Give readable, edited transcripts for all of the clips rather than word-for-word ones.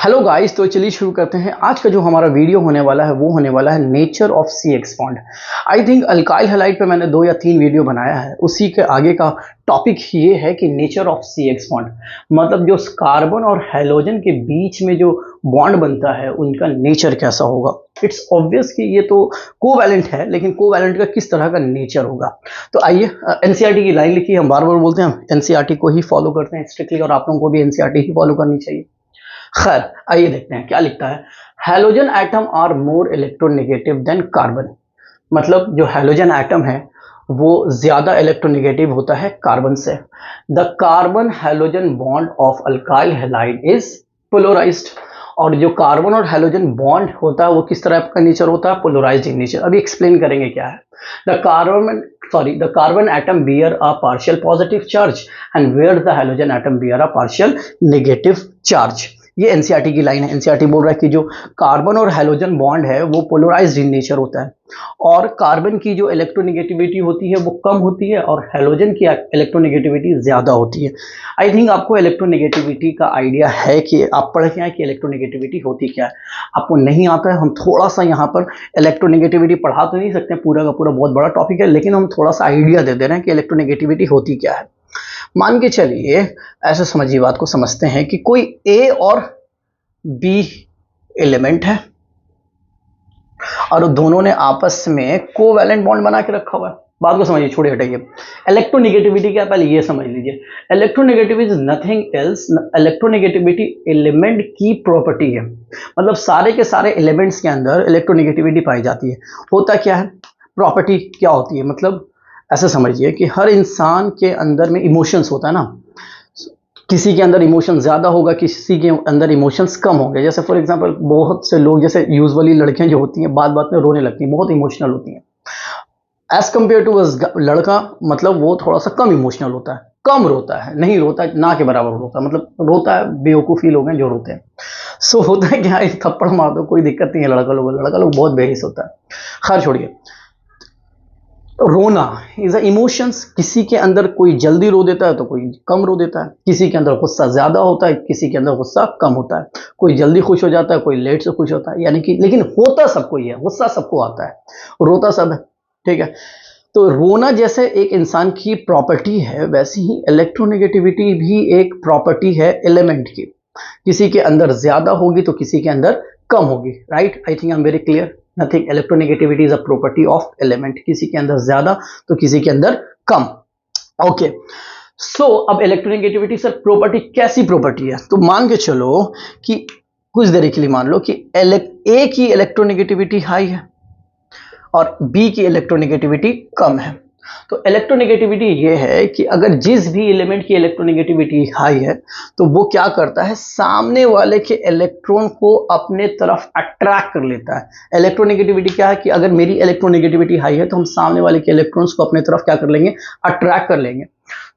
Hello guys, तो चलिए शुरू करते हैं। आज का जो हमारा वीडियो होने वाला है वो होने वाला है nature of C X bond. I think alkyl halide पे मैंने 2 या 3 वीडियो बनाया है। उसी के आगे का टॉपिक ये है कि nature of C X bond मतलब जो कार्बन और हैलोजन के बीच में जो बॉन्ड बनता है उनका नेचर कैसा होगा। इट्स ऑब्वियस कि ये तो कोवैलेंट है, लेकिन कोवैलेंट का किस तरह का नेचर होगा। तो आइए, एनसीईआरटी की लाइन लिखी, हम बार बार बोलते हैं हम एनसीईआरटी को ही फॉलो करते हैं स्ट्रिक्टली, और आप लोगों को भी एनसीईआरटी ही फॉलो करनी चाहिए। खैर, आइए देखते हैं क्या लिखता है। Halogen atom are more electronegative than carbon. मतलब जो हैलोजन एटम है वो ज्यादा इलेक्ट्रोनेगेटिव होता है कार्बन से। The carbon halogen bond of alkyl halide is polarised. और जो कार्बन और हैलोजन बॉन्ड होता है वो किस तरह का नेचर होता है? Polarised in nature. अभी एक्सप्लेन करेंगे क्या है। The carbon atom bear a partial positive charge and where the halogen atom bear a partial negative charge. ये एनसीईआरटी की लाइन है। एनसीईआरटी बोल रहा है कि जो कार्बन और हैलोजन बॉन्ड है वो पोलराइज्ड इन नेचर होता है, और कार्बन की जो इलेक्ट्रोनेगेटिविटी होती है वो कम होती है और हैलोजन की इलेक्ट्रोनेगेटिविटी ज्यादा होती है। आई थिंक आपको इलेक्ट्रोनेगेटिविटी का आइडिया है कि आप पढ़ के आए कि इलेक्ट्रोनेगेटिविटी होती क्या है। आपको नहीं आता है, हम थोड़ा सा यहाँ पर इलेक्ट्रोनेगेटिविटी पढ़ा तो नहीं सकते, पूरा का पूरा बहुत बड़ा टॉपिक है, लेकिन हम थोड़ा सा आइडिया दे रहे हैं कि इलेक्ट्रोनेगेटिविटी होती क्या है। मान के चलिए, ऐसे समझिए बात को, समझते हैं कि कोई ए और बी एलिमेंट है और दोनों ने आपस में कोवैलेंट बॉन्ड बना के रखा हुआ है। बात को समझिए, छोड़िए हटाइए। इलेक्ट्रोनेगेटिविटी क्या, पहले ये समझ लीजिए। Electronegativity is nothing else, electronegativity element की प्रॉपर्टी है। मतलब सारे के सारे एलिमेंट्स के अंदर इलेक्ट्रोनेगेटिविटी पाई जाती है। होता क्या है, प्रॉपर्टी क्या होती है, मतलब ऐसे समझिए कि हर इंसान के अंदर में इमोशंस होता है ना। किसी के अंदर इमोशन ज्यादा होगा, किसी के अंदर इमोशंस कम होंगे। जैसे फॉर एग्जांपल बहुत से लोग, जैसे यूजुअली लड़कियां जो होती हैं बात बात में रोने लगती हैं, बहुत इमोशनल होती हैं। एज कंपेयर टू लड़का, मतलब वो थोड़ा सा कम इमोशनल होता है, कम रोता है, नहीं रोता है, ना के बराबर रोता है, मतलब रोता है, बेवकूफी लोग हैं जो रोते हैं। सो होता है क्या, थप्पड़ मार दो कोई दिक्कत नहीं है, लड़का लोग बहुत बेहिस होता है। खैर छोड़िए। रोना इज अ इमोशंस। किसी के अंदर कोई जल्दी रो देता है तो कोई कम रो देता है। किसी के अंदर गुस्सा ज्यादा होता है, किसी के अंदर गुस्सा कम होता है। कोई जल्दी खुश हो जाता है, कोई लेट से खुश होता है। यानी कि लेकिन होता सबको ही है, गुस्सा सबको आता है, रोता सब है। ठीक है, तो रोना जैसे एक इंसान की प्रॉपर्टी है, वैसे ही इलेक्ट्रोनेगेटिविटी भी एक प्रॉपर्टी है एलिमेंट की। किसी के अंदर ज्यादा होगी तो किसी के अंदर कम होगी। Right, I think I am very clear. Nothing, electronegativity is a property of element. किसी के अंदर ज्यादा तो किसी के अंदर कम। ओके, सो अब इलेक्ट्रोनेगेटिविटी सर प्रॉपर्टी कैसी प्रॉपर्टी है? तो मान के चलो कि कुछ देर के लिए मान लो कि ए की इलेक्ट्रोनेगेटिविटी हाई है और बी की इलेक्ट्रोनेगेटिविटी कम है। तो इलेक्ट्रोनेगेटिविटी ये है कि अगर जिस भी एलिमेंट की इलेक्ट्रोनेगेटिविटी हाई है तो वो क्या करता है, सामने वाले के इलेक्ट्रॉन को अपने तरफ अट्रैक्ट कर लेता है। इलेक्ट्रोनेगेटिविटी क्या है कि अगर मेरी इलेक्ट्रोनेगेटिविटी हाई है तो हम सामने वाले के इलेक्ट्रॉन्स को अपने तरफ क्या कर लेंगे, अट्रैक्ट कर लेंगे।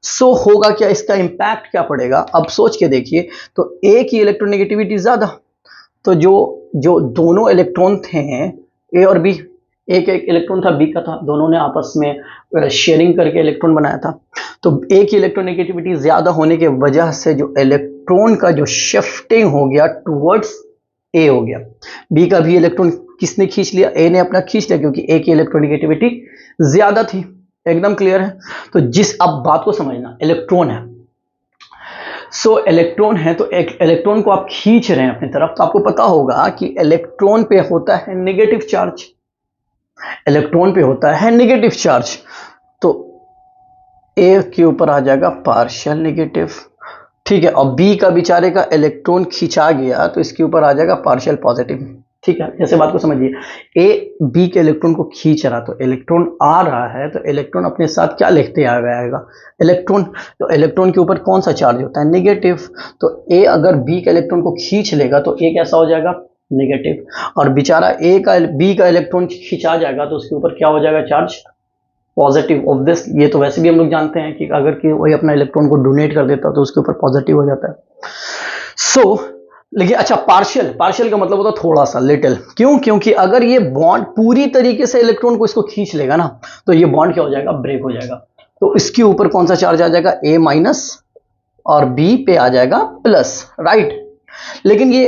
सो होगा क्या, इसका इंपैक्ट क्या पड़ेगा, अब सोच के देखिए। तो ए की इलेक्ट्रोनेगेटिविटी ज्यादा, तो जो जो दोनों इलेक्ट्रॉन थे ए और बी, एक एक इलेक्ट्रॉन था, बी का था, दोनों ने आपस में शेयरिंग करके इलेक्ट्रॉन बनाया था। तो ए की इलेक्ट्रोनेगेटिविटी ज्यादा होने की वजह से जो इलेक्ट्रॉन का जो शिफ्टिंग हो गया टुवर्ड्स ए हो गया। बी का भी इलेक्ट्रॉन किसने खींच लिया, ए ने अपना खींच लिया, क्योंकि ए की इलेक्ट्रोनेगेटिविटी ज्यादा थी। एकदम क्लियर है। तो जिस, अब बात को समझना, इलेक्ट्रॉन है, सो इलेक्ट्रॉन है तो एक इलेक्ट्रॉन को आप खींच रहे हैं अपनी तरफ, तो आपको पता होगा कि इलेक्ट्रॉन पे होता है नेगेटिव चार्ज। इलेक्ट्रॉन पे होता है नेगेटिव चार्ज, तो ए के ऊपर आ जाएगा पार्शियल नेगेटिव। ठीक है, और बी का बेचारे का इलेक्ट्रॉन खींचा गया तो इसके ऊपर आ जाएगा पार्शियल पॉजिटिव। ठीक है, जैसे बात को समझिए, ए बी के इलेक्ट्रॉन को खींच रहा, तो इलेक्ट्रॉन आ रहा है तो इलेक्ट्रॉन अपने साथ क्या लेते आएगा, इलेक्ट्रॉन। तो इलेक्ट्रॉन के ऊपर कौन सा चार्ज होता है, नेगेटिव। तो ए अगर बी के इलेक्ट्रॉन को खींच लेगा तो ए कैसा हो जाएगा, नेगेटिव। और बेचारा ए का बी का इलेक्ट्रॉन खिंचा जाएगा तो उसके ऊपर क्या हो जाएगा, चार्ज पॉजिटिव। ऑब्वियस, ये तो वैसे भी हम लोग जानते हैं कि अगर कि वही अपना इलेक्ट्रॉन को डोनेट कर देता तो उसके ऊपर पॉजिटिव हो जाता है। सो लेकिन अच्छा, पार्शियल का मतलब होता है थोड़ा सा, लिटिल। क्यों? क्योंकि अगर ये बॉन्ड पूरी तरीके से इलेक्ट्रॉन को इसको खींच लेगा ना तो ये बॉन्ड क्या हो जाएगा, ब्रेक हो जाएगा। तो इसके ऊपर कौन सा चार्ज आ जाएगा, ए माइनस, और बी पे आ जाएगा प्लस। राइट, लेकिन ये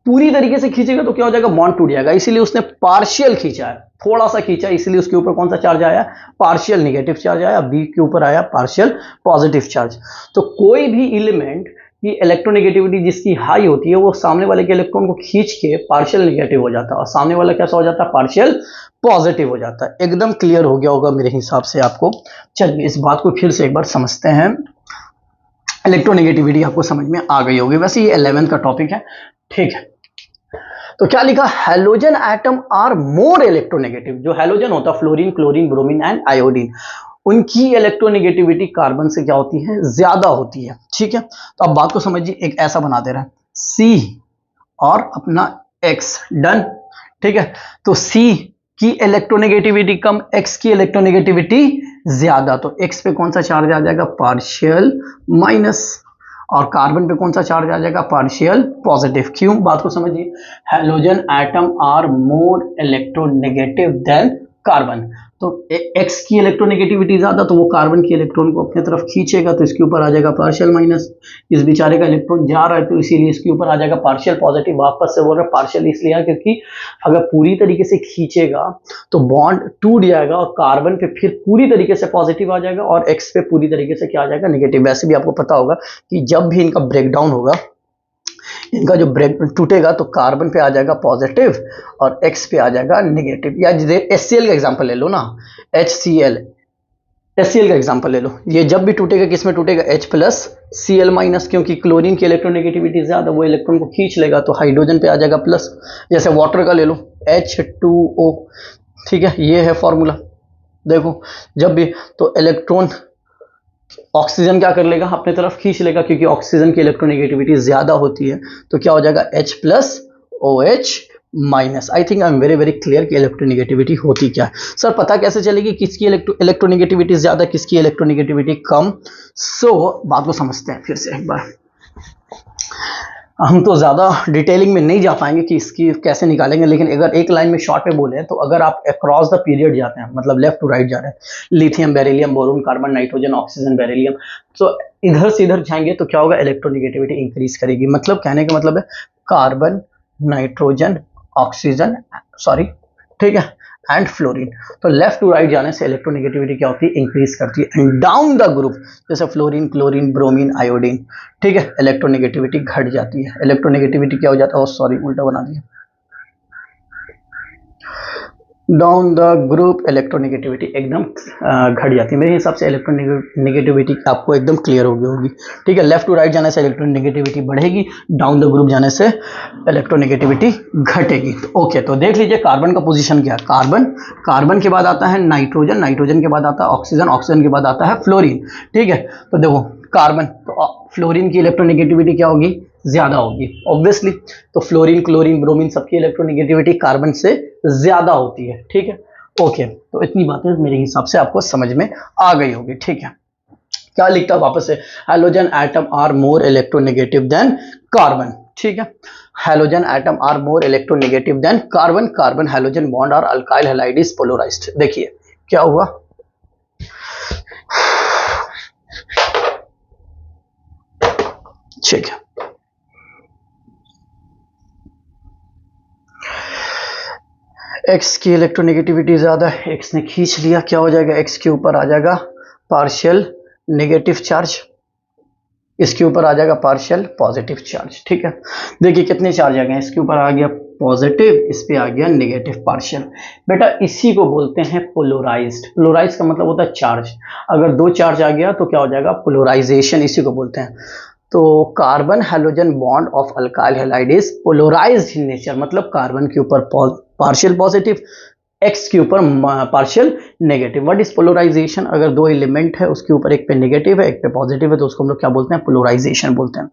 पूरी तरीके से खींचेगा तो क्या हो जाएगा, बॉन्ड टूट जाएगा, इसीलिए उसने पार्शियल खींचा है, थोड़ा सा खींचा, इसलिए उसके ऊपर कौन सा चार्ज आया, पार्शियल नेगेटिव चार्ज आया, बी के ऊपर आया पार्शियल पॉजिटिव चार्ज। तो कोई भी एलिमेंट की इलेक्ट्रोनेगेटिविटी जिसकी हाई होती है वो सामने वाले के इलेक्ट्रॉन को खींच के पार्शियल नेगेटिव हो जाता है और सामने वाला कैसा हो जाता है, पार्शियल पॉजिटिव हो जाता है। एकदम क्लियर हो गया होगा मेरे हिसाब से आपको। चलिए इस बात को फिर से एक बार समझते हैं। इलेक्ट्रोनेगेटिविटी आपको समझ में आ गई होगी, वैसे ये 11th का टॉपिक है, ठीक है। तो क्या लिखा, halogen atom are more electronegative. जो हैलोजन होता है fluorine, chlorine, bromine and iodine, उनकी इलेक्ट्रोनेगेटिविटी कार्बन से क्या होती है, ज्यादा होती है, ठीक है। तो अब बात को समझिए, एक ऐसा बना दे रहा है C और अपना X, डन, ठीक है। तो C की इलेक्ट्रोनेगेटिविटी कम, X की इलेक्ट्रोनेगेटिविटी ज्यादा, तो X पे कौन सा चार्ज आ जाएगा, पार्शियल माइनस, और कार्बन पे कौन सा चार्ज आ जाएगा, पार्शियल पॉजिटिव। क्यों, बात को समझिए, halogen atom are more electronegative than carbon. तो X की इलेक्ट्रोनेगेटिविटी ज्यादा, तो वो कार्बन के इलेक्ट्रॉन को अपनी तरफ खींचेगा, तो इसके ऊपर आ जाएगा पार्शियल माइनस। इस बेचारे का इलेक्ट्रॉन जा रहा है तो इसीलिए इसके ऊपर आ जाएगा पार्शियल पॉजिटिव। वापस से बोल रहा है पार्शियल इसलिए है क्योंकि अगर पूरी तरीके से खींचेगा तो बॉन्ड टूट जाएगा और कार्बन पे फिर पूरी तरीके से पॉजिटिव आ जाएगा और X पे पूरी तरीके से क्या आ जाएगा, नेगेटिव। वैसे भी आपको पता होगा कि जब भी इनका ब्रेकडाउन होगा, इनका जो ब्रेक टूटेगा तो कार्बन पे आ जाएगा पॉजिटिव और X पे आ जाएगा नेगेटिव। या HCl का एग्जांपल ले लो ना, HCl, HCl का एग्जांपल ले लो, ये जब भी टूटेगा किस में टूटेगा, H प्लस Cl माइनस, क्योंकि क्लोरीन की इलेक्ट्रोनेगेटिविटी ज्यादा, वो इलेक्ट्रॉन को खींच लेगा तो हाइड्रोजन पे आ जाएगा प्लस। जैसे वाटर का ले लो H2O, ठीक है, ये है फॉर्मूला। देखो जब भी तो इलेक्ट्रॉन ऑक्सीजन क्या कर लेगा, अपने तरफ खींच लेगा, क्योंकि ऑक्सीजन की इलेक्ट्रोनेगेटिविटी ज्यादा होती है, तो क्या हो जाएगा, H plus OH minus. I think I am very very clear कि इलेक्ट्रोनेगेटिविटी होती क्या है। सर पता कैसे चलेगी किसकी इलेक्ट्रोनेगेटिविटी ज्यादा, किसकी इलेक्ट्रोनेगेटिविटी कम? बात को समझते हैं फिर से एक बार। हम तो ज़्यादा डिटेलिंग में नहीं जा पाएंगे कि इसकी कैसे निकालेंगे, लेकिन अगर एक लाइन में शॉर्ट में बोले तो अगर आप अक्रॉस द पीरियड जाते हैं, मतलब लेफ्ट टू राइट जा रहे हैं, lithium, beryllium, boron, carbon, nitrogen, oxygen, beryllium, तो इधर से इधर जाएंगे तो क्या होगा, इलेक्ट्रोनेगेटिविटी इंक्रीज करेगी। मतलब कहने का मतलब है कार्बन, नाइट्रोजन, ऑक्सीजन, सॉरी, ठीक है, एंड फ्लोरीन, तो लेफ्ट टू राइट जाने से इलेक्ट्रोनेगेटिविटी क्या होती है, इंक्रीज करती है। एंड डाउन द ग्रुप जैसे फ्लोरीन, क्लोरीन, ब्रोमीन, आयोडीन, ठीक है, इलेक्ट्रोनेगेटिविटी घट जाती है। इलेक्ट्रोनेगेटिविटी क्या हो जाता है, सॉरी उल्टा बना दिया, डाउन द ग्रुप इलेक्ट्रोनेगेटिविटी एकदम घट जाती है। मेरे हिसाब से इलेक्ट्रोनेगेटिविटी आपको एकदम क्लियर हो गई होगी, ठीक है। लेफ्ट टू राइट जाने से इलेक्ट्रोनेगेटिविटी बढ़ेगी, डाउन द ग्रुप जाने से इलेक्ट्रोनेगेटिविटी घटेगी। तो ओके, तो देख लीजिए कार्बन का पोजीशन क्या है, कार्बन, कार्बन के बाद आता है नाइट्रोजन, नाइट्रोजन के बाद आता है ऑक्सीजन, ऑक्सीजन के बाद आता है फ्लोरीन, ठीक है। तो देखो कार्बन, तो फ्लोरीन की इलेक्ट्रोनेगेटिविटी क्या होगी, ज्यादा होगी ऑब्वियसली। तो फ्लोरीन, क्लोरीन, ब्रोमीन सबकी इलेक्ट्रोनेगेटिविटी कार्बन से ज्यादा होती है, ठीक है। ओके, तो इतनी बातें मेरे हिसाब से आपको समझ में आ गई होगी, ठीक है। क्या लिखता है वापस से, halogen atom are more electronegative than carbon, ठीक है। Halogen atom are more electronegative than carbon, carbon halogen bond are alkyl halide is polarised. देखिए क्या हुआ, ठीक है। X की इलेक्ट्रोनेगेटिविटी ज्यादा है, X ने खींच लिया, क्या हो जाएगा, X के ऊपर आ जाएगा पार्शियल नेगेटिव चार्ज, इसके ऊपर आ जाएगा पार्शियल पॉजिटिव चार्ज, ठीक है। देखिए कितने चार्ज आ गए, इसके ऊपर आ गया पॉजिटिव, इस पे आ गया नेगेटिव पार्शियल। बेटा इसी को बोलते हैं पोलराइज्ड। पोलराइज का मतलब होता है चार्ज, अगर दो चार्ज आ गया तो क्या हो जाएगा, पोलराइजेशन, इसी को बोलते हैं। तो carbon halogen bond of alkyl halide is polarised in nature, मतलब कार्बन के ऊपर पार्शियल पॉजिटिव, X के ऊपर partial negative. What is polarisation, अगर दो एलिमेंट है उसके ऊपर एक पे नेगेटिव है एक पे पॉजिटिव है तो उसको हम लोग क्या बोलते हैं, पोलराइजेशन बोलते हैं।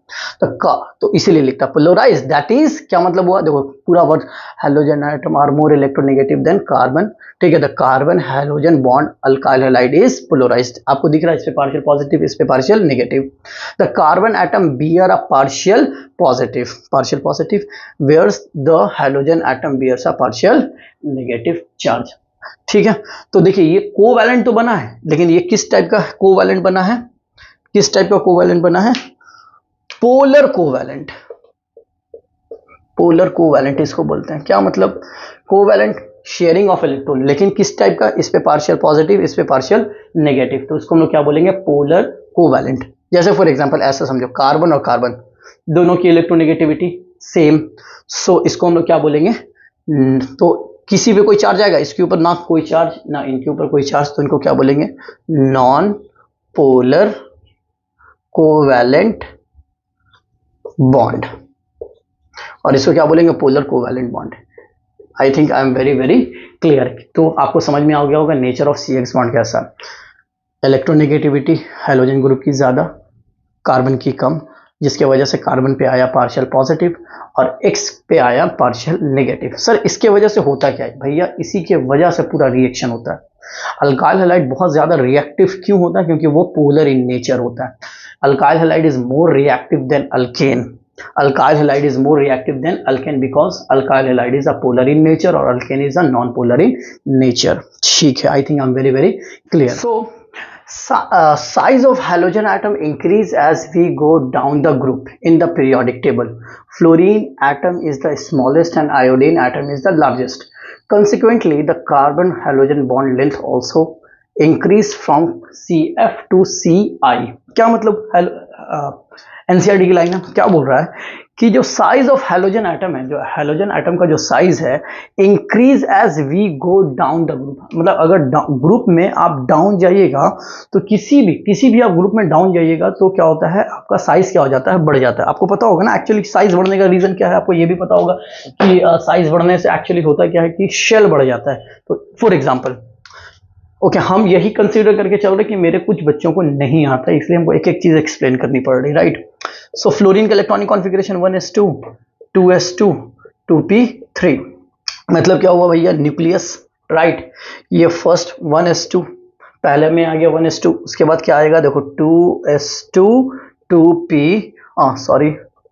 तो इसीलिए लिखता है पोलराइज, दैट इज क्या मतलब हुआ, देखो पूरा word, halogen atom are more electronegative than carbon, ठीक है। The carbon halogen bond alkyl halide is polarised, आपको दिख रहा है इस पे पार्शियल पॉजिटिव इस पे partial negative. The carbon atom bear a partial positive whereas the halogen atom bears a partial negative charge, ठीक है। तो देखिए ये कोवैलेंट तो बना है, लेकिन ये किस टाइप का कोवैलेंट बना है, किस टाइप का कोवैलेंट बना है, पोलर कोवैलेंट, पोलर कोवैलेंट इसको बोलते हैं। क्या मतलब? कोवैलेंट शेयरिंग ऑफ इलेक्ट्रॉन, लेकिन किस टाइप का? इस पे पार्शियल पॉजिटिव, इस पे पार्शियल नेगेटिव, तो इसको हम लोग क्या बोलेंगे? Polar covalent. जैसे फॉर एग्जांपल ऐसा समझो, कार्बन और कार्बन दोनों की इलेक्ट्रोनेगेटिविटी सेम, सो इसको हम लोग क्या बोलेंगे? तो किसी पे कोई चार्ज आएगा, इसके ऊपर ना कोई चार्ज ना इनके ऊपर कोई चार्ज, तो इनको क्या बोलेंगे? Non polar covalent bond. और इसको क्या बोलेंगे? Polar covalent bond. I think I am very very clear. तो आपको समझ में आ गया होगा नेचर ऑफ CX बॉन्ड कैसा। इलेक्ट्रोनेगेटिविटी हाइड्रोजन ग्रुप की ज़्यादा, कार्बन की कम, जिसके वजह से कार्बन पे आया पार्शियल पॉजिटिव और X पे आया पार्शियल नेगेटिव। सर इसके वजह से होता क्या है भैया? इसी के वजह से पूरा रिएक्शन होता है। अल्काइल हैलाइड बहुत ज़्यादा रिएक्टिव क्यों होता है? क्योंकि वो पोलर इन नेचर होता है। Alkyl halide is more reactive than alkane. Alkyl halide is more reactive than alkane because alkyl halide is a polar in nature or alkane is a non-polar in nature. ठीक है, I think I'm very very clear. So size of halogen atom increase as we go down the group in the periodic table. Fluorine atom is the smallest and iodine atom is the largest. Consequently, the carbon halogen bond length also increase from CF to CI. क्या मतलब? NCERT की line है, क्या बोल रहा है कि जो साइज ऑफ हैलोजन एटम है, जो हैलोजन एटम का जो साइज है, increase as we go down the group. मतलब अगर ग्रुप में आप डाउन जाइएगा तो किसी भी आप ग्रुप में डाउन जाइएगा तो क्या होता है? आपका साइज क्या हो जाता है? बढ़ जाता है। आपको पता होगा ना एक्चुअली साइज बढ़ने का रीजन क्या है? आपको ये भी पता होगा कि साइज बढ़ने से एक्चुअली होता क्या है कि शेल बढ़ जाता है। तो फॉर एग्जाम्पल ओके, हम यही कंसीडर करके चल रहे कि मेरे कुछ बच्चों को नहीं आता, इसलिए हमको एक एक चीज एक्सप्लेन करनी पड़ रही, राइट। सो फ्लोरीन का electronic configuration 1s2 2s2 2p3। मतलब क्या हुआ भैया? Nucleus, right. ये फर्स्ट 1s2 पहले में आ गया 1s2, उसके बाद क्या आएगा? देखो 2s2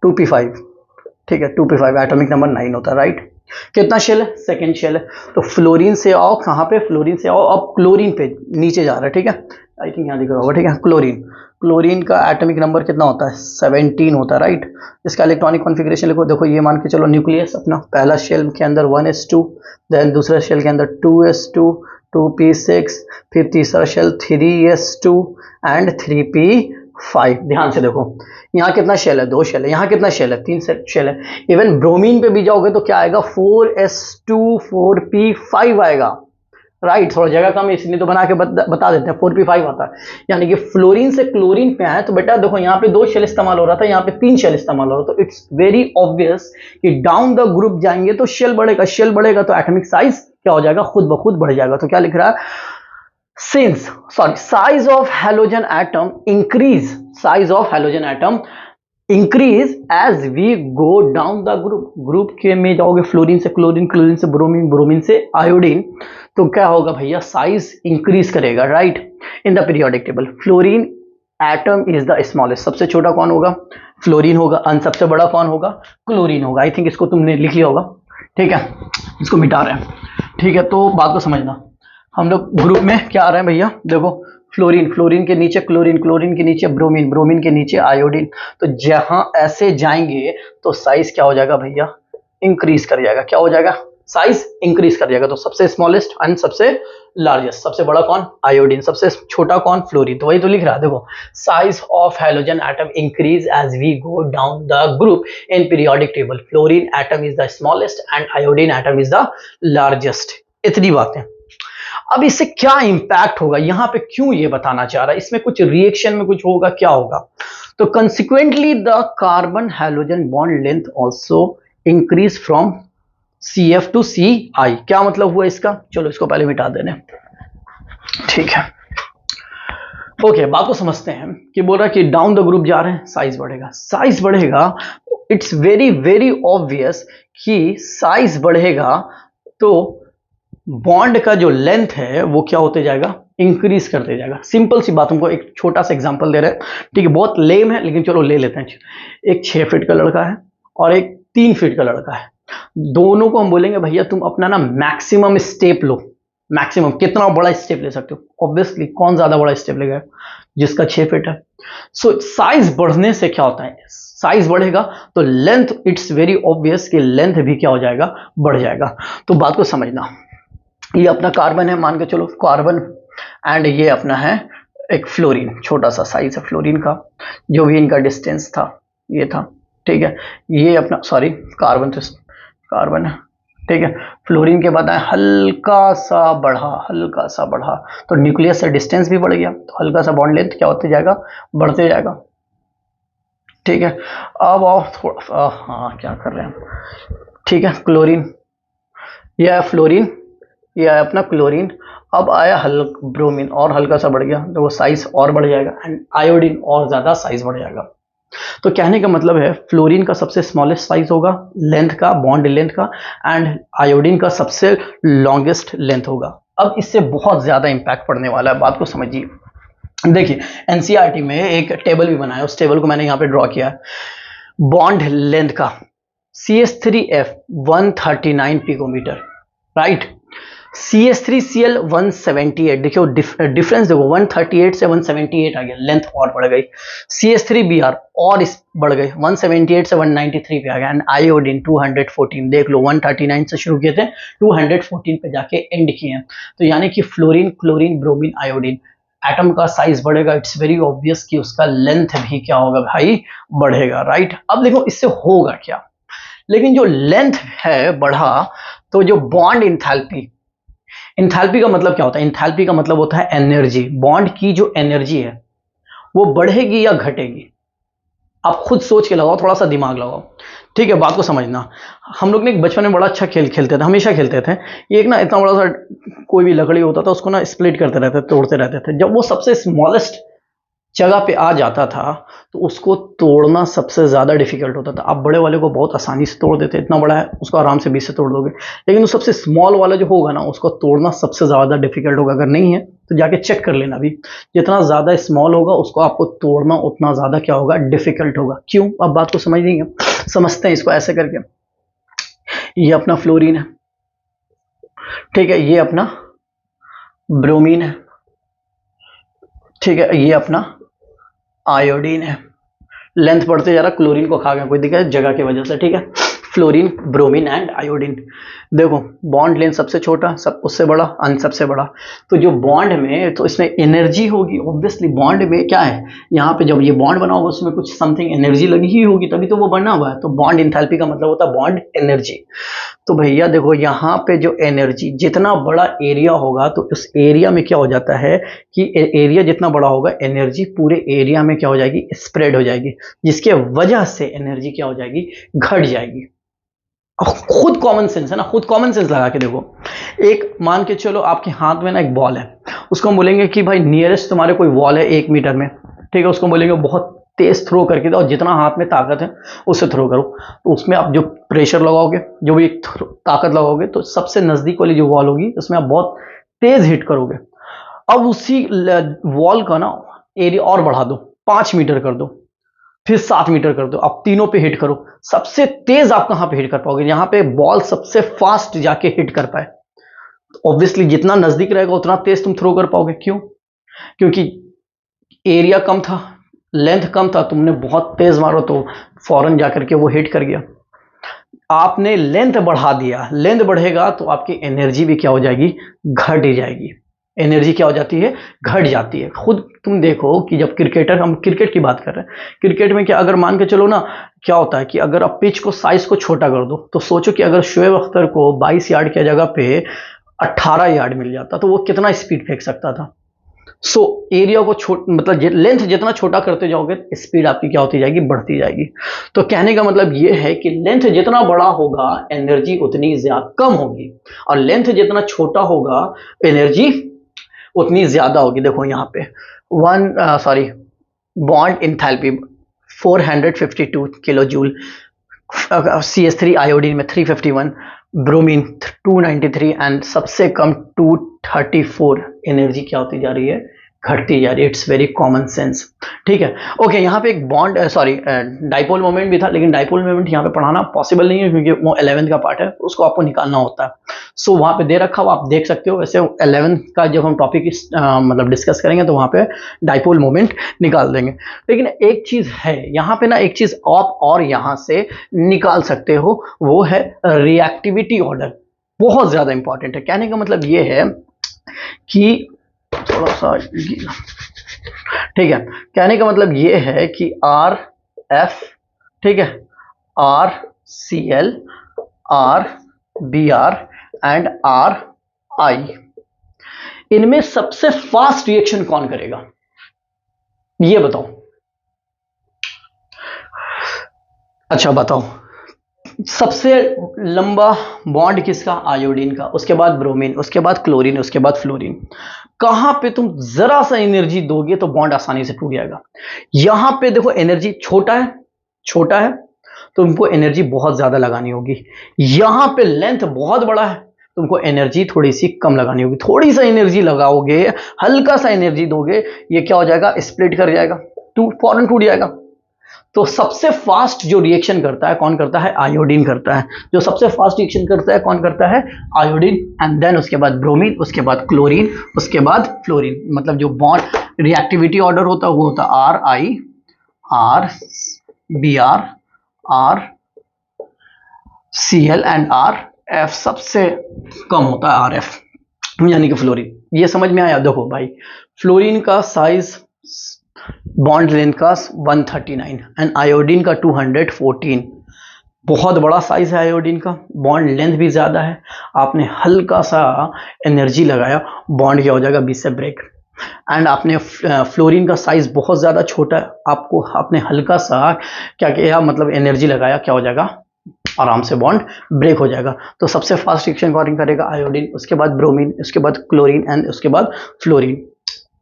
2p5, ठीक है 2p5 एटॉमिक नंबर 9 होता है, राइट। कितना शेल है? सेकेंड शेल है। तो फ्लोरीन से आओ कहाँ पे? फ्लोरीन से आओ अब क्लोरीन पे नीचे जा रहा है, ठीक है। आई थिंक यहाँ दिख रहा होगा, ठीक है। क्लोरीन का एटॉमिक नंबर कितना होता है? 17 होता है, राइट। इसका इलेक्ट्रॉनिक कॉन्फ़िगरेशन लिखो, देखो ये मान के चलो न्यूक्लियस अपना पहला शेल के अंदर 1s2, देन दूसरा शेल के अंदर 2s2 2p6, फिर तीसरा शेल 3s2 एंड 3p5। ध्यान से देखो यहाँ कितना शेल है? 2 शेल है। यहाँ कितना शेल है? 3 शेल है। इवन ब्रोमीन पे भी जाओगे तो क्या आएगा? 4s2 4p5 आएगा, राइट। थोड़ा जगह कम है इसलिए तो बना के बता देते हैं 4p5 आता है। यानी कि फ्लोरीन से क्लोरीन पे आए तो बेटा देखो यहाँ पे 2 शेल इस्तेमाल हो रहा था, यहाँ पे 3 शेल इस्तेमाल हो रहा था। तो इट्स वेरी ऑब्वियस कि डाउन द ग्रुप जाएंगे तो शेल बढ़ेगा तो एटॉमिक साइज क्या हो जाएगा? खुद ब खुद बढ़ जाएगा। तो क्या लिख रहा है? size of halogen atom increase as we go down the group के में जाओगे फ्लोरीन से क्लोरीन, क्लोरीन से ब्रोमीन, ब्रोमीन से आयोडीन, तो क्या होगा भैया? साइज इंक्रीज करेगा, right. In the periodic table fluorine atom is the smallest. सबसे छोटा कौन होगा? फ्लोरीन होगा। और सबसे बड़ा कौन होगा? क्लोरीन होगा। आई थिंक इसको तुमने लिख लिया होगा, ठीक है। इसको मिटा रहे हैं, ठीक है। तो बात को समझना, हम लोग ग्रुप में क्या आ रहे हैं भैया? देखो फ्लोरीन के नीचे क्लोरीन के नीचे ब्रोमीन के नीचे आयोडीन। तो जहां ऐसे जाएंगे तो साइज क्या हो जाएगा भैया? इंक्रीज कर जाएगा। क्या हो जाएगा? साइज इंक्रीज कर जाएगा। तो सबसे स्मॉलेस्ट एंड सबसे लार्जेस्ट, सबसे बड़ा कौन? आयोडीन, सबसे छोटा कौन? फ्लोरीन। तो वही तो लिख रहा है, देखो size of halogen atom increase as we go down the group in periodic table. Fluorine atom is the smallest and iodine atom is the largest. इतनी बातें। अब इससे क्या इंपैक्ट होगा यहां पे? क्यों ये बताना चाह रहा है? इसमें कुछ रिएक्शन में कुछ होगा, क्या होगा? तो consequently the carbon halogen bond length also increase from CF to CI। क्या मतलब हुआ इसका? चलो इसको पहले मिटा देने, ठीक है। ओके, बात को समझते हैं कि बोल रहा है कि डाउन द ग्रुप जा रहे हैं, साइज बढ़ेगा। इट्स वेरी वेरी ऑब्वियस कि साइज बढ़ेगा तो बॉन्ड का जो लेंथ है वो क्या होते जाएगा? इंक्रीज करते जाएगा। सिंपल सी बात, हमको एक छोटा सा एग्जांपल दे रहे हैं, ठीक है। बहुत लेम है लेकिन चलो ले लेते हैं। एक 6 फीट का लड़का है और एक 3 फीट का लड़का है। दोनों को हम बोलेंगे भैया तुम अपना ना मैक्सिमम स्टेप लो। मैक्सिमम कितना बड़ा स्टेप ले सकते हो? ऑब्वियसली कौन ज्यादा बड़ा स्टेप लेगा? जिसका 6 फीट है। सो साइज बढ़ने से क्या होता है, साइज बढ़ेगा तो लेंथ, इट्स वेरी ऑब्वियस कि लेंथ भी क्या हो जाएगा, बढ़ जाएगा। तो बात को समझना, ये अपना कार्बन है, मान के चलो कार्बन, एंड ये अपना है एक फ्लोरीन, छोटा सा साइज है फ्लोरीन का, जो भी इनका डिस्टेंस था ये था, ठीक है। ये अपना सॉरी कार्बन, तो कार्बन है, ठीक है। फ्लोरीन के बाद हल्का सा बढ़ा, हल्का सा बढ़ा, तो न्यूक्लियस से डिस्टेंस भी बढ़ गया, तो हल्का सा बॉन्ड लेंथ क्या होते जाएगा, बढ़ते जाएगा, ठीक है। अब आओ थोड़ा, हाँ क्या कर रहे हैं, ठीक है। क्लोरीन, यह फ्लोरीन, यह है अपना क्लोरीन। अब आया हल्का ब्रोमीन, और हल्का सा बढ़ गया, तो वो साइज और बढ़ जाएगा, एंड आयोडीन और ज्यादा साइज बढ़ जाएगा। तो कहने का मतलब है फ्लोरीन का सबसे स्मॉलेस्ट साइज होगा लेंथ का, बॉन्ड लेंथ का, एंड आयोडीन का सबसे लॉन्गेस्ट लेंथ होगा। अब इससे बहुत ज्यादा इंपैक्ट पड़ने वाला है, बात को समझिए। देखिए एनसीईआरटी में एक टेबल भी बनाया, उस टेबल को मैंने यहाँ पे ड्रॉ किया है। बॉन्ड लेंथ का CH3F 139 पिकोमीटर, राइट। CH3Cl 178, देखियो डिफरेंस देखो, 138 से 178 आ गया, लेंथ और बढ़ गई। CH3Br और इस बढ़ गई, 178 से 193 पे आ गया, एंड आयोडीन 214, देख लो 139 से शुरू किए थे, 214 पे जाके एंड किए हैं। तो यानी कि fluorine, chlorine, bromine, iodine, atom का साइज बढ़ेगा, इट्स वेरी ऑब्वियस कि उसका लेंथ भी क्या होगा भाई, बढ़ेगा, राइट। अब देखो इससे होगा क्या, लेकिन जो लेंथ है बढ़ा, तो जो बॉन्ड इंथैल्पी, इंथैल्पी का मतलब क्या होता है, इंथैल्पी का मतलब होता है एनर्जी, बॉन्ड की जो एनर्जी है वो बढ़ेगी या घटेगी, आप खुद सोच के लगाओ, थोड़ा सा दिमाग लगाओ, ठीक है। बात को समझना, हम लोग ने एक बचपन में बड़ा अच्छा खेल खेलते थे, हमेशा खेलते थे। ये एक ना इतना बड़ा सा कोई भी लकड़ी होता था, उसको ना स्प्लिट करते रहते, तोड़ते रहते थे। जब वो सबसे स्मॉलेस्ट जगह पे आ जाता था तो उसको तोड़ना सबसे ज़्यादा डिफिकल्ट होता था। आप बड़े वाले को बहुत आसानी से तोड़ देते, इतना बड़ा है उसको आराम से 20 से तोड़ दोगे, लेकिन वो सबसे स्मॉल वाला जो होगा ना, उसको तोड़ना सबसे ज़्यादा डिफिकल्ट होगा। अगर नहीं है तो जाके चेक कर लेना भी, जितना ज़्यादा स्मॉल होगा उसको आपको तोड़ना उतना ज़्यादा क्या होगा, डिफिकल्ट होगा। क्यों, अब बात को समझ लेंगे, समझते हैं इसको ऐसे करके। ये अपना फ्लोरीन है, ठीक है, ये अपना ब्रोमीन है, ठीक है, ये अपना आयोडीन है। लेंथ बढ़ते जा रहा, क्लोरीन को खा गया, कोई दिक्कत जगह की वजह से, ठीक है। फ्लोरीन, ब्रोमीन एंड आयोडीन, देखो बॉन्ड लेंथ सबसे छोटा, सब उससे बड़ा, अंत सबसे बड़ा। तो जो बॉन्ड में, तो इसमें एनर्जी होगी ऑब्वियसली, बॉन्ड में क्या है, यहाँ पे जब ये बॉन्ड बना होगा उसमें कुछ समथिंग एनर्जी लगी ही होगी, तभी तो वो बना हुआ है। तो बॉन्ड इंथैल्पी का मतलब होता है बॉन्ड एनर्जी। तो भैया देखो यहाँ पे जो एनर्जी, जितना बड़ा एरिया होगा तो उस एरिया में क्या हो जाता है कि एरिया जितना बड़ा होगा, एनर्जी पूरे एरिया में क्या हो जाएगी, स्प्रेड हो जाएगी, जिसके वजह से एनर्जी क्या हो जाएगी, घट जाएगी। खुद कॉमन सेंस है ना, खुद कॉमन सेंस लगा के देखो। एक मान के चलो आपके हाथ में ना एक बॉल है, उसको हम बोलेंगे कि भाई नियरेस्ट तुम्हारे कोई वॉल है 1 मीटर में, ठीक है, उसको बोलेंगे बहुत तेज थ्रो करके दो, और जितना हाथ में ताकत है उससे थ्रो करो। तो उसमें आप जो प्रेशर लगाओगे, जो भी ताकत लगाओगे, तो सबसे नजदीक वाली जो वॉल होगी उसमें आप बहुत तेज हिट करोगे। अब उसी वॉल का ना एरिया और बढ़ा दो, 5 मीटर कर दो, फिर 7 मीटर कर दो, आप तीनों पे हिट करो। सबसे तेज आप कहां पे हिट कर पाओगे, यहां पे बॉल सबसे फास्ट जाके हिट कर पाए। ऑब्वियसली जितना नजदीक रहेगा उतना तेज तुम थ्रो कर पाओगे। क्यों, क्योंकि एरिया कम था, लेंथ कम था, तुमने बहुत तेज मारो तो फौरन जाकर के वो हिट कर गया। आपने लेंथ बढ़ा दिया, लेंथ बढ़ेगा तो आपकी एनर्जी भी क्या हो जाएगी, घट जाएगी। एनर्जी क्या हो जाती है, घट जाती है। खुद तुम देखो कि जब क्रिकेटर, हम क्रिकेट की बात कर रहे हैं, क्रिकेट में क्या, अगर मान के चलो ना, क्या होता है कि अगर आप पिच को साइज को छोटा कर दो, तो सोचो कि अगर शोएब अख्तर को 22 यार्ड की जगह पे 18 यार्ड मिल जाता तो वो कितना स्पीड फेंक सकता था। सो एरिया को मतलब लेंथ जितना छोटा करते जाओगे, स्पीड आपकी क्या होती जाएगी, बढ़ती जाएगी। तो कहने का मतलब ये है कि लेंथ जितना बड़ा होगा एनर्जी उतनी ज्यादा कम होगी, और लेंथ जितना छोटा होगा एनर्जी उतनी ज्यादा होगी। देखो यहाँ पे bond enthalpy 452 kilo joule, CH3 iodine में 351, ब्रोमीन 293, एंड सबसे कम 234। एनर्जी क्या होती जा रही है, घटती जा रही है। इट्स वेरी कॉमन सेंस, ठीक है। ओके, यहाँ पे एक बॉन्ड डाइपोल मोमेंट भी था, लेकिन डाइपोल मोमेंट यहाँ पे पढ़ाना पॉसिबल नहीं है क्योंकि वो 11th का पार्ट है, उसको आपको निकालना होता है। सो वहाँ पे दे रखा हुआ आप देख सकते हो। वैसे 11 का जब हम टॉपिक मतलब डिस्कस करेंगे तो वहाँ पे डाइपोल मोमेंट निकाल देंगे। लेकिन एक चीज़ है यहाँ पे ना, एक चीज़ आप और यहाँ से निकाल सकते हो, वो है रिएक्टिविटी ऑर्डर। बहुत ज़्यादा इंपॉर्टेंट है। कहने का मतलब ये है कि थोड़ा सा, ठीक है, कहने का मतलब ये है कि आर एफ, ठीक है, R C L, R B R and R I, इनमें सबसे फास्ट रिएक्शन कौन करेगा ये बताओ। अच्छा बताओ, सबसे लंबा बॉन्ड किसका? आयोडीन का, उसके बाद ब्रोमीन, उसके बाद क्लोरीन, उसके बाद फ्लोरीन। कहां पे तुम जरा सा एनर्जी दोगे तो बॉन्ड आसानी से टूट जाएगा। यहां पे देखो एनर्जी छोटा है, छोटा है तो तुमको एनर्जी बहुत ज्यादा लगानी होगी। यहां पे लेंथ बहुत बड़ा है, तुमको एनर्जी थोड़ी सी कम लगानी होगी। थोड़ी सा एनर्जी लगाओगे, हल्का सा एनर्जी दोगे, ये क्या हो जाएगा? स्प्लिट कर जाएगा, फौरन टूट जाएगा। तो सबसे फास्ट जो रिएक्शन करता है कौन करता है? आयोडीन करता है। जो सबसे फास्ट रिएक्शन करता है कौन करता है? आयोडीन। एंड देन उसके बाद ब्रोमीन, उसके बाद क्लोरीन, उसके बाद फ्लोरीन। मतलब जो बॉन्ड रिएक्टिविटी ऑर्डर होता है वो होता है R I, R B R C L and R F. सबसे कम होता है आर एफ, यानी कि फ्लोरीन। ये समझ में आया? देखो भाई, फ्लोरीन का साइज बॉन्ड लेंथ का 139 एंड आयोडीन का 214। बहुत बड़ा साइज है आयोडीन का, बॉन्ड लेंथ भी ज्यादा है। आपने हल्का सा एनर्जी लगाया, बॉन्ड क्या हो जाएगा? बीच से ब्रेक। एंड आपने फ्लोरीन का साइज बहुत ज्यादा छोटा है, आपको आपने हल्का सा क्या किया, मतलब एनर्जी लगाया, क्या हो जाएगा? आराम से बॉन्ड ब्रेक हो जाएगा। तो सबसे फास्ट रिएक्शन कौन करेगा? आयोडीन, उसके बाद ब्रोमीन, उसके बाद क्लोरीन एंड उसके बाद फ्लोरीन।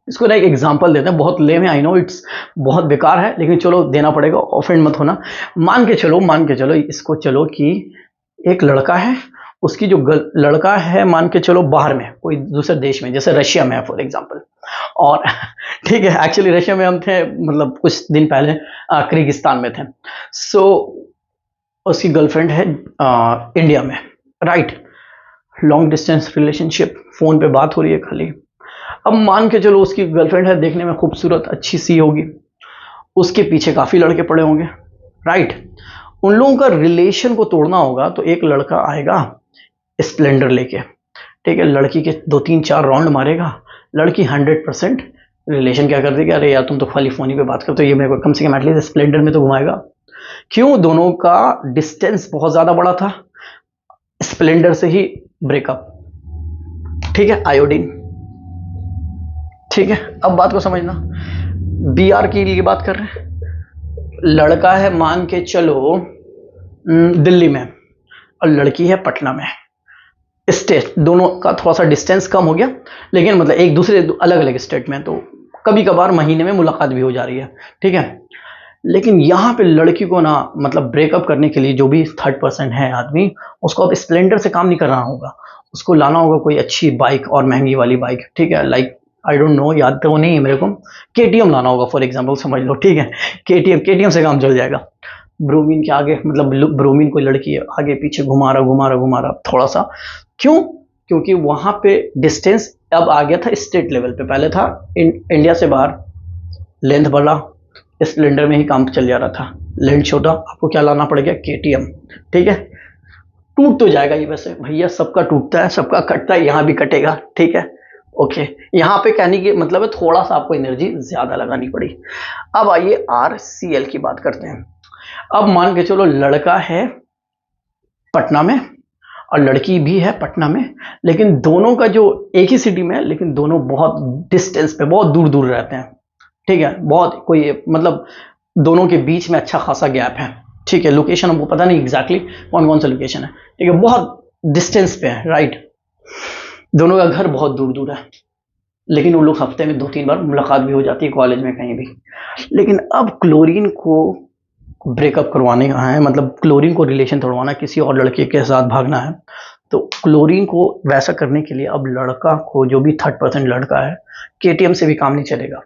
इसको ना एक एग्जांपल देते हैं, बहुत लेम है, आई नो इट्स बहुत बेकार है, लेकिन चलो देना पड़ेगा, ऑफेंड मत होना। मान के चलो इसको, चलो कि एक लड़का है, उसकी जो लड़का है मान के चलो बाहर में, कोई दूसरे देश में, जैसे रशिया में है फॉर एग्जांपल। और ठीक है, एक्चुअली रशिया में हम थे, मतलब कुछ दिन पहले किर्गिस्तान में थे। सो उसकी गर्लफ्रेंड है इंडिया में, right. Long distance relationship, phone पे बात हो रही है खाली। अब मान के चलो उसकी गर्लफ्रेंड है, देखने में खूबसूरत अच्छी सी होगी, उसके पीछे काफी लड़के पड़े होंगे, राइट। उन लोगों का रिलेशन को तोड़ना होगा तो एक लड़का आएगा स्प्लेंडर लेके, ठीक है, लड़की के 2-3-4 राउंड मारेगा, लड़की 100% रिलेशन क्या कर देगी? अरे यार तुम तो खाली फोन ही पे बात करते हो, ये मेरे को कम से कम एटलीस्ट स्प्लेंडर में तो घुमाएगा। क्यों? दोनों का डिस्टेंस बहुत ज्यादा बड़ा था, स्प्लेंडर से ही ब्रेकअप, ठीक है। आयोडीन, ठीक है। अब बात को समझना, बी आर की लिए बात कर रहे हैं। लड़का है मान के चलो दिल्ली में और लड़की है पटना में, स्टेट दोनों का थोड़ा सा डिस्टेंस कम हो गया, लेकिन मतलब एक दूसरे अलग अलग स्टेट में, तो कभी कभार महीने में मुलाकात भी हो जा रही है, ठीक है। लेकिन यहाँ पे लड़की को ना, मतलब ब्रेकअप करने के लिए जो भी थर्ड पर्सन है आदमी, उसको अब स्प्लेंडर से काम नहीं करना होगा, उसको लाना होगा कोई अच्छी बाइक और महंगी वाली बाइक, ठीक है, लाइक आई डोंट नो, याद तो नहीं है मेरे को, केटीएम लाना होगा फॉर एग्जांपल, समझ लो, ठीक है। केटीएम से काम चल जाएगा। ब्रोमीन के आगे, मतलब ब्रोमीन कोई लड़की है, आगे पीछे घुमा रहा थोड़ा सा। क्यों? क्योंकि वहां पे डिस्टेंस अब आ गया था स्टेट लेवल पे, पहले था इंडिया से बाहर, लेंथ बड़ा, स्प्लेंडर में ही काम चल जा रहा था, लेंथ छोटा, आपको क्या लाना पड़ेगा? केटीएम, ठीक है। टूट तो जाएगा ये, वैसे भैया सबका टूटता है, सबका कटता है, यहाँ भी कटेगा, ठीक है, ओके। यहाँ पे कहने की मतलब है थोड़ा सा आपको एनर्जी ज्यादा लगानी पड़ी। अब आइए RCl की बात करते हैं। अब मान के चलो लड़का है पटना में और लड़की भी है पटना में, लेकिन दोनों का जो एक ही सिटी में है, लेकिन दोनों बहुत डिस्टेंस पे, बहुत दूर दूर रहते हैं, ठीक है, बहुत कोई मतलब दोनों के बीच में अच्छा खासा गैप है, ठीक है। लोकेशन हमको पता नहीं एग्जैक्टली कौन कौन सा लोकेशन है, ठीक है, बहुत डिस्टेंस पे है, राइट। दोनों का घर बहुत दूर दूर है, लेकिन वो लोग हफ्ते में 2-3 बार मुलाकात भी हो जाती है, कॉलेज में कहीं भी। लेकिन अब क्लोरीन को ब्रेकअप करवाने का है, मतलब क्लोरीन को रिलेशन तोड़वाना, किसी और लड़के के साथ भागना है, तो क्लोरीन को वैसा करने के लिए अब लड़का को, जो भी थर्ड पर्सन लड़का है, केटीएम से भी काम नहीं चलेगा,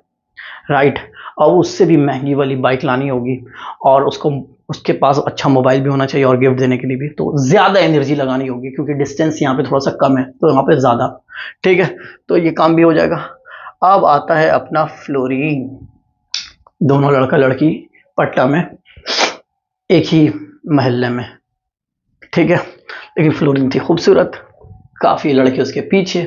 राइट। और उससे भी महंगी वाली बाइक लानी होगी और उसको उसके पास अच्छा मोबाइल भी होना चाहिए और गिफ्ट देने के लिए भी, तो ज़्यादा एनर्जी लगानी होगी क्योंकि डिस्टेंस यहाँ पे थोड़ा सा कम है तो यहाँ पे ज़्यादा। ठीक है, तो ये काम भी हो जाएगा। अब आता है अपना फ्लोरीन। दोनों लड़का लड़की पट्टा में, एक ही महल्ले में, ठीक है, लेकिन फ्लोरीन थी खूबसूरत, काफ़ी लड़के उसके पीछे।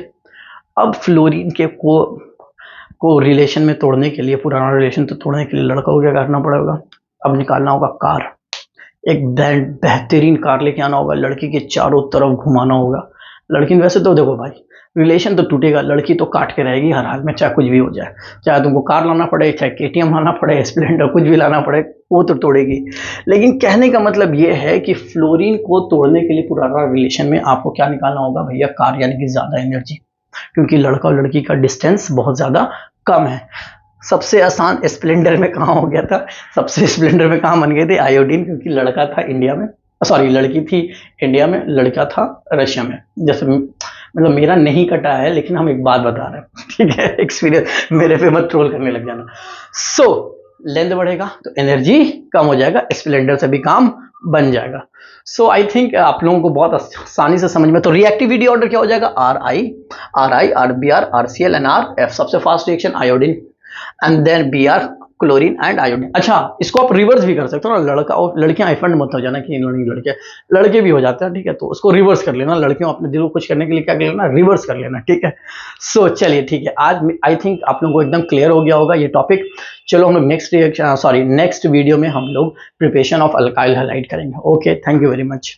अब फ्लोरीन के को रिलेशन में तोड़ने के लिए, पुराना रिलेशन तो तोड़ने के लिए लड़का को क्या करना पड़ेगा, अब निकालना होगा कार, एक बेहतरीन कार लेके आना होगा, लड़की के चारों तरफ घुमाना होगा। लड़की वैसे तो देखो भाई, रिलेशन तो टूटेगा, लड़की तो काट के रहेगी हर हाल में, चाहे कुछ भी हो जाए, चाहे तुमको कार लाना पड़े, चाहे केटीएम लाना पड़े, स्प्लेंडर कुछ भी लाना पड़े, वो तो तोड़ेगी। लेकिन कहने का मतलब ये है कि फ्लोरीन को तोड़ने के लिए पुराना रिलेशन में आपको क्या निकालना होगा भैया, कार, यानी कि ज़्यादा एनर्जी, क्योंकि लड़का और लड़की का डिस्टेंस बहुत ज़्यादा कम है। सबसे आसान स्प्लेंडर में कहाँ हो गया था, सबसे स्प्लेंडर में कहाँ बन गए थे, आयोडीन, क्योंकि लड़का था इंडिया में, सॉरी लड़की थी इंडिया में, लड़का था रशिया में। जैसे मतलब मेरा नहीं कटा है, लेकिन हम एक बात बता रहे हैं, ठीक है, एक्सपीरियंस, मेरे पे मत ट्रोल करने लग जाना। सो लेंथ बढ़ेगा तो एनर्जी कम हो जाएगा, स्प्लेंडर से भी काम बन जाएगा। सो आई थिंक आप लोगों को बहुत आसानी से समझ में। तो रिएक्टिविटी ऑर्डर क्या हो जाएगा, RI, RBr, RCl and RF। सबसे fast reaction iodine, and then Br, chlorine and iodine. अच्छा, इसको आप रिवर्स भी कर सकते हो ना, लड़का और लड़कियां आइफंड मत हो जाना कि लड़के लड़के भी हो जाते हैं, ठीक है, तो उसको रिवर्स कर लेना, लड़कियों अपने दिल को खुश करने के लिए क्या कर लेना, रिवर्स कर लेना, ठीक है। सो चलिए ठीक है, आज आई थिंक आप लोगों को एकदम क्लियर हो गया होगा ये टॉपिक। चलो हम लोग नेक्स्ट वीडियो में हम लोग प्रिपरेशन ऑफ अल्काइल हैलाइड करेंगे। Okay, thank you very much.